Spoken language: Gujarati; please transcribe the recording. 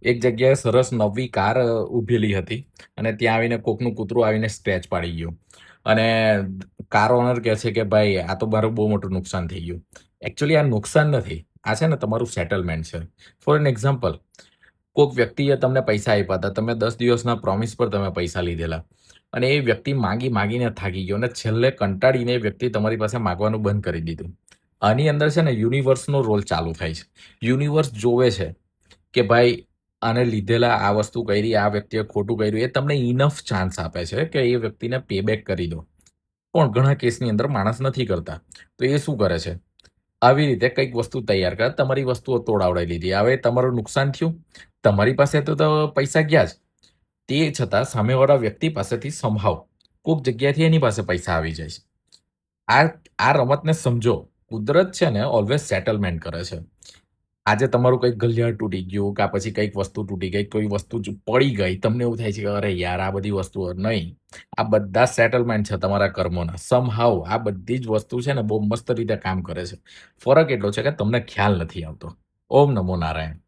એક જગ્યાએ સરસ નવી કાર ઊભેલી હતી અને ત્યાં આવીને કોકનું કૂતરું આવીને સ્ક્રેચ પાડી ગયું અને કાર ઓનર કહે છે કે, "ભાઈ, આ તો મારું બહુ મોટું નુકસાન થઈ ગયું." એકચ્યુઅલી આ નુકસાન નથી. આ છે ને તમારું સેટલમેન્ટ છે. ફોર એન એક્ઝામ્પલ, કોક વ્યક્તિએ તમને પૈસા આપ્યા હતા. તમે 10 દિવસના પ્રોમિસ પર તમે પૈસા લીધેલા અને એ વ્યક્તિ માંગી-માંગીને થાકી ગયો અને છેલ્લે કંટાળીને એ વ્યક્તિ તમારી પાસે માંગવાનું બંધ કરી દીધું. આની અંદર છે ને યુનિવર્સનો રોલ ચાલુ થાય છે. યુનિવર્સ જોવે છે કે ભાઈ આને લીધેલા આ વસ્તુ કરી, આ વ્યક્તિએ ખોટું કર્યું, એ તમને ઇનફ ચાન્સ આપે છે કે એ વ્યક્તિને પેબેક કરી દો. પણ ઘણા કેસની અંદર માણસ નથી કરતા. તો એ શું કરે છે? આવી રીતે કંઈક વસ્તુ તૈયાર કરે, તમારી વસ્તુઓ તોડાવડાવી લીધી. હવે તમારું નુકસાન થયું, તમારી પાસે તો પૈસા ગયા જ. તે છતાં સામેવાળા વ્યક્તિ પાસેથી સમહાઉ કોક જગ્યાએથી એની પાસે પૈસા આવી જાય છે. આ આ રમતને સમજો. કુદરત છે ને ઓલવેઝ સેટલમેન્ટ કરે છે. આજે તમારું કંઈક ઘલિયાળ તૂટી ગયું, કાં પછી કંઈક વસ્તુ તૂટી ગઈ, કોઈ વસ્તુ પડી ગઈ, તમને એવું થાય છે કે અરે યાર આ બધી વસ્તુઓ નહીં. આ બધા સેટલમેન્ટ છે તમારા કર્મોના. સમહાઉ આ બધી જ વસ્તુ છે ને બહુ મસ્ત રીતે કામ કરે છે. ફરક એટલો છે કે તમને ખ્યાલ નથી આવતો. ઓમ નમો નારાયણ.